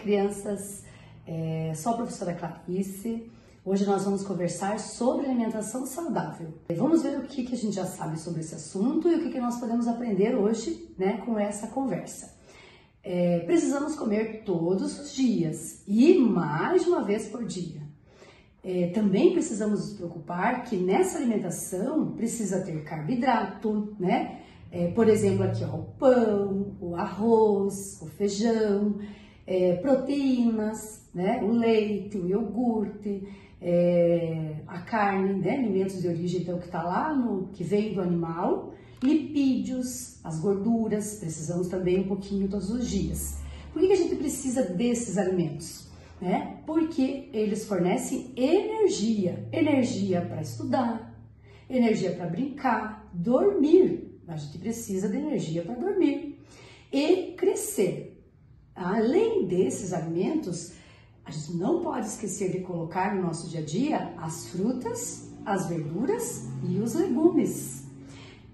crianças, sou a professora Clarice. Hoje nós vamos conversar sobre alimentação saudável. Vamos ver o que a gente já sabe sobre esse assunto e o que nós podemos aprender hoje, né, com essa conversa. Precisamos comer todos os dias e mais de uma vez por dia. Também precisamos nos preocupar que nessa alimentação precisa ter carboidrato, né? Por exemplo, aqui ó, o pão, o arroz, o feijão, proteínas, né? O leite, o iogurte, a carne, né? Alimentos de origem então, que está lá, que vem do animal, lipídios, as gorduras, precisamos também um pouquinho todos os dias. Por que a gente precisa desses alimentos? Porque eles fornecem energia para estudar, energia para brincar, dormir. A gente precisa de energia para dormir e crescer. Além desses alimentos, a gente não pode esquecer de colocar no nosso dia a dia as frutas, as verduras e os legumes.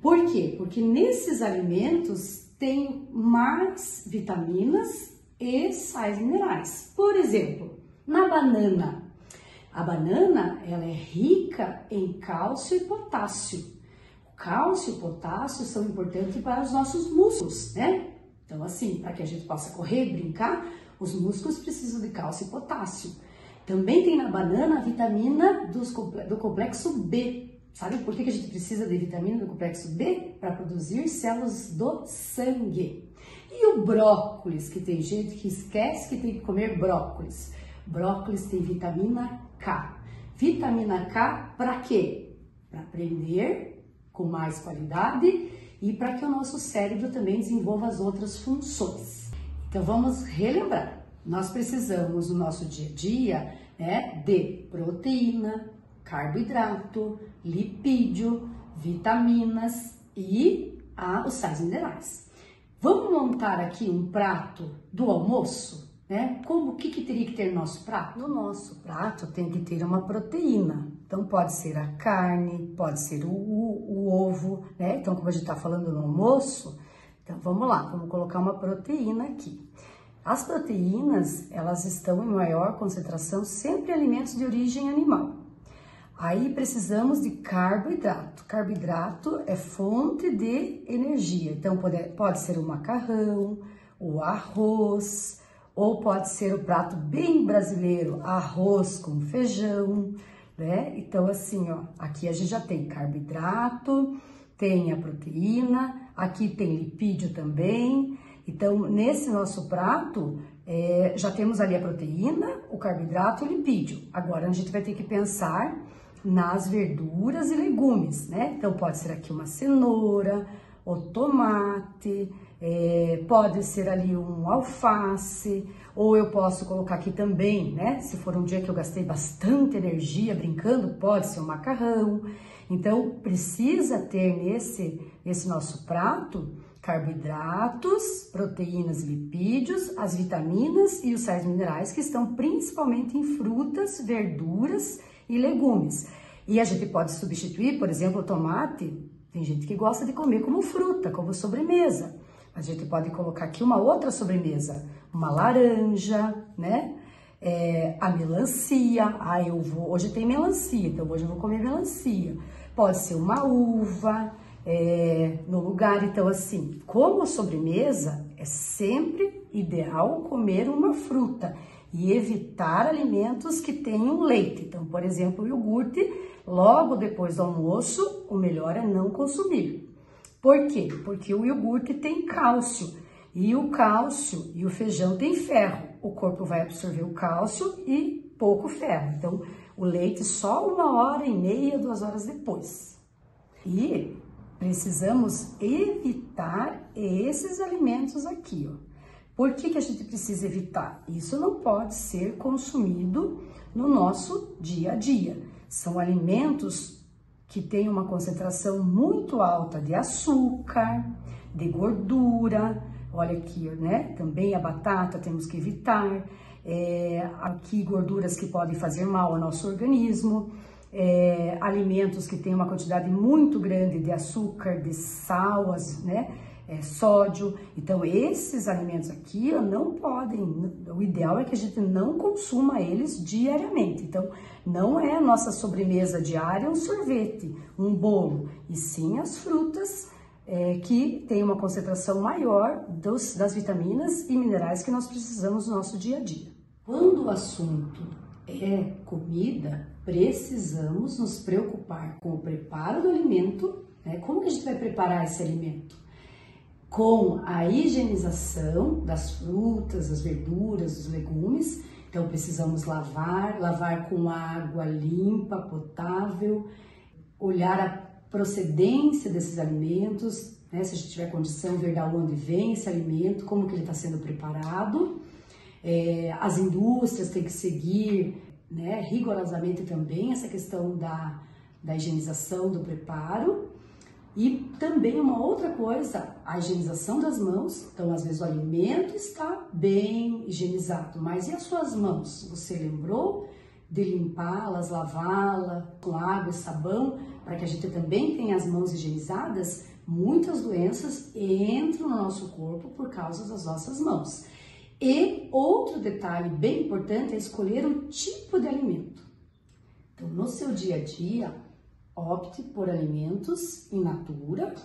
Por quê? Porque nesses alimentos tem mais vitaminas e sais minerais. Por exemplo, na banana. A banana, ela é rica em cálcio e potássio. O cálcio e o potássio são importantes para os nossos músculos, né? Então, assim, para que a gente possa correr e brincar, os músculos precisam de cálcio e potássio. Também tem na banana a vitamina do complexo B. Sabe por que a gente precisa de vitamina do complexo B? Para produzir células do sangue. E o brócolis, que tem gente que esquece que tem que comer brócolis. Brócolis tem vitamina K. Vitamina K para quê? Para aprender com mais qualidade e para que o nosso cérebro também desenvolva as outras funções. Então vamos relembrar. Nós precisamos no nosso dia a dia, né, de proteína, carboidrato, lipídio, vitaminas e os sais minerais. Vamos montar aqui um prato do almoço, né? O que teria que ter no nosso prato? No nosso prato tem que ter uma proteína. Então pode ser a carne, pode ser o ovo, né? Então como a gente está falando no almoço, então vamos lá, vamos colocar uma proteína aqui. As proteínas, elas estão em maior concentração sempre em alimentos de origem animal. Aí precisamos de carboidrato. Carboidrato é fonte de energia. Então pode ser o macarrão, o arroz, ou pode ser o prato bem brasileiro, arroz com feijão, né? Então assim, ó, aqui a gente já tem carboidrato, tem a proteína, aqui tem lipídio também. Então nesse nosso prato já temos ali a proteína, o carboidrato e o lipídio. Agora a gente vai ter que pensar nas verduras e legumes, né? Então pode ser aqui uma cenoura, o tomate, pode ser ali um alface, ou eu posso colocar aqui também, né? Se for um dia que eu gastei bastante energia brincando, pode ser um macarrão. Então precisa ter nesse nosso prato carboidratos, proteínas e lipídios, as vitaminas e os sais minerais que estão principalmente em frutas, verduras e legumes. E a gente pode substituir, por exemplo, o tomate. Tem gente que gosta de comer como fruta, como sobremesa. A gente pode colocar aqui uma outra sobremesa, uma laranja, né? A melancia. Hoje tem melancia, então hoje eu vou comer melancia. Pode ser uma uva no lugar. Então, assim, como sobremesa, é sempre ideal comer uma fruta e evitar alimentos que tenham leite. Então, por exemplo, o iogurte, logo depois do almoço, o melhor é não consumir. Por quê? Porque o iogurte tem cálcio, e o cálcio e o feijão tem ferro. O corpo vai absorver o cálcio e pouco ferro. Então, o leite só 1h30, 2 horas depois. E precisamos evitar esses alimentos aqui, ó. Por que a gente precisa evitar? Isso não pode ser consumido no nosso dia a dia. São alimentos que têm uma concentração muito alta de açúcar, de gordura. Olha aqui, né? Também a batata temos que evitar. Aqui gorduras que podem fazer mal ao nosso organismo. Alimentos que têm uma quantidade muito grande de açúcar, de sal, né? sódio. Então, esses alimentos aqui não podem, o ideal é que a gente não consuma eles diariamente. Então, não é a nossa sobremesa diária um sorvete, um bolo, e sim as frutas que têm uma concentração maior das vitaminas e minerais que nós precisamos no nosso dia a dia. Quando o assunto é comida, precisamos nos preocupar com o preparo do alimento, né? Como que a gente vai preparar esse alimento? Com a higienização das frutas, das verduras, dos legumes. Então precisamos lavar com água limpa, potável, olhar a procedência desses alimentos, né? Se a gente tiver condição, ver da onde vem esse alimento, como que ele está sendo preparado. As indústrias têm que seguir, né, rigorosamente também essa questão da higienização do preparo. E também uma outra coisa, a higienização das mãos. Então, às vezes o alimento está bem higienizado, mas e as suas mãos? Você lembrou de limpá-las, lavá-las com água e sabão, para que a gente também tenha as mãos higienizadas? Muitas doenças entram no nosso corpo por causa das nossas mãos. E outro detalhe bem importante é escolher o tipo de alimento. Então, no seu dia a dia, opte por alimentos in natura,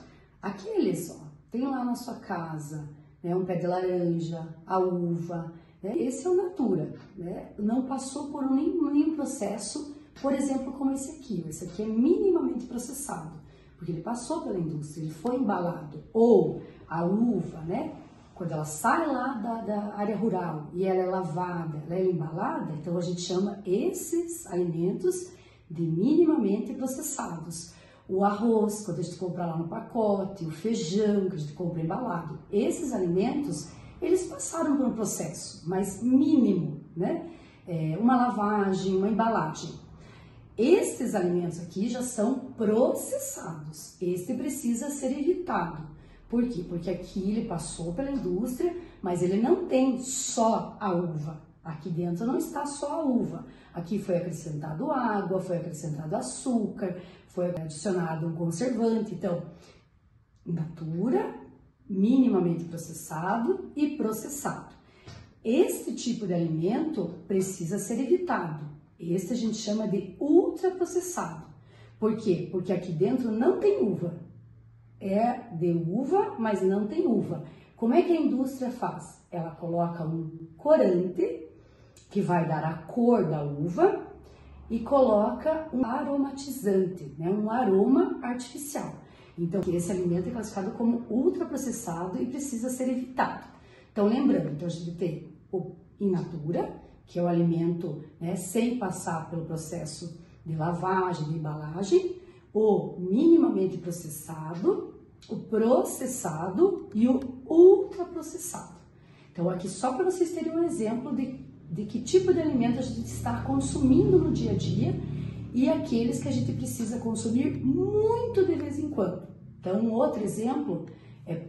aqueles, tem lá na sua casa, né, um pé de laranja, a uva, né, esse é o natura, né, não passou por nenhum processo, por exemplo, como esse aqui é minimamente processado, porque ele passou pela indústria, ele foi embalado, ou a uva, né, quando ela sai lá da área rural e ela é lavada, ela é embalada, então a gente chama esses alimentos de minimamente processados. O arroz, quando a gente compra lá no pacote, o feijão que a gente compra embalado, esses alimentos, eles passaram por um processo, mas mínimo, né? Uma lavagem, uma embalagem. Estes alimentos aqui já são processados. Este precisa ser evitado. Por quê? Porque aqui ele passou pela indústria, mas ele não tem só a uva. Aqui dentro não está só a uva. Aqui foi acrescentado água, foi acrescentado açúcar, foi adicionado um conservante. Então, natura, minimamente processado e processado. Este tipo de alimento precisa ser evitado. Este a gente chama de ultraprocessado. Por quê? Porque aqui dentro não tem uva. É de uva, mas não tem uva. Como é que a indústria faz? Ela coloca um corante que vai dar a cor da uva e coloca um aromatizante, né? Um aroma artificial. Então, esse alimento é classificado como ultraprocessado e precisa ser evitado. Então, lembrando, então a gente tem o in natura, que é o alimento, né, sem passar pelo processo de lavagem, de embalagem, o minimamente processado, o processado e o ultraprocessado. Então, aqui só para vocês terem um exemplo de que tipo de alimento a gente está consumindo no dia a dia e aqueles que a gente precisa consumir muito de vez em quando. Então, um outro exemplo é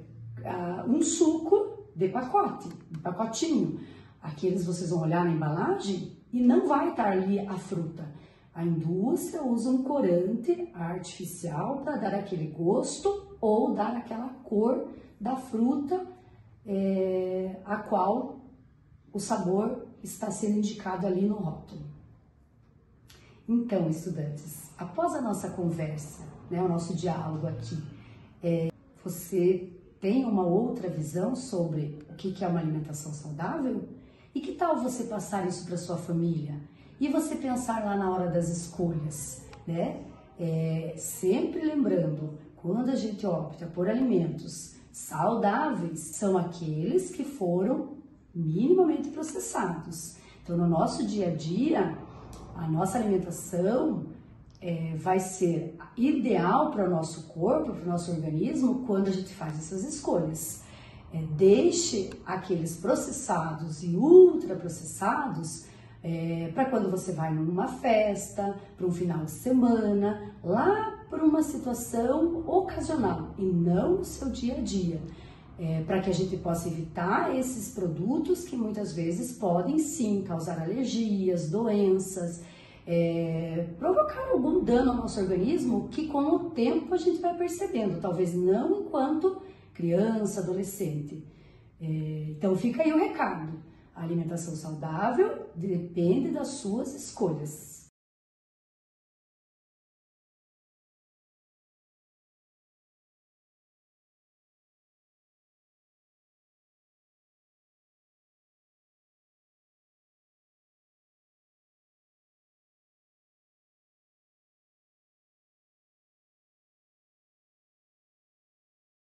um suco de pacote, um pacotinho. Aqueles vocês vão olhar na embalagem e não vai estar ali a fruta. A indústria usa um corante artificial para dar aquele gosto ou dar aquela cor da fruta a qual o sabor está sendo indicado ali no rótulo. Então, estudantes, após a nossa conversa, né, o nosso diálogo aqui, você tem uma outra visão sobre o que é uma alimentação saudável? E que tal você passar isso para sua família? E você pensar lá na hora das escolhas, né? Sempre lembrando, quando a gente opta por alimentos saudáveis, são aqueles que foram minimamente processados. Então, no nosso dia a dia, a nossa alimentação vai ser ideal para o nosso corpo, para o nosso organismo, quando a gente faz essas escolhas. Deixe aqueles processados e ultraprocessados para quando você vai numa festa, para um final de semana, lá para uma situação ocasional e não no seu dia a dia. Para que a gente possa evitar esses produtos que muitas vezes podem sim causar alergias, doenças, provocar algum dano ao nosso organismo que com o tempo a gente vai percebendo, talvez não enquanto criança, adolescente. Então fica aí o recado. A alimentação saudável depende das suas escolhas.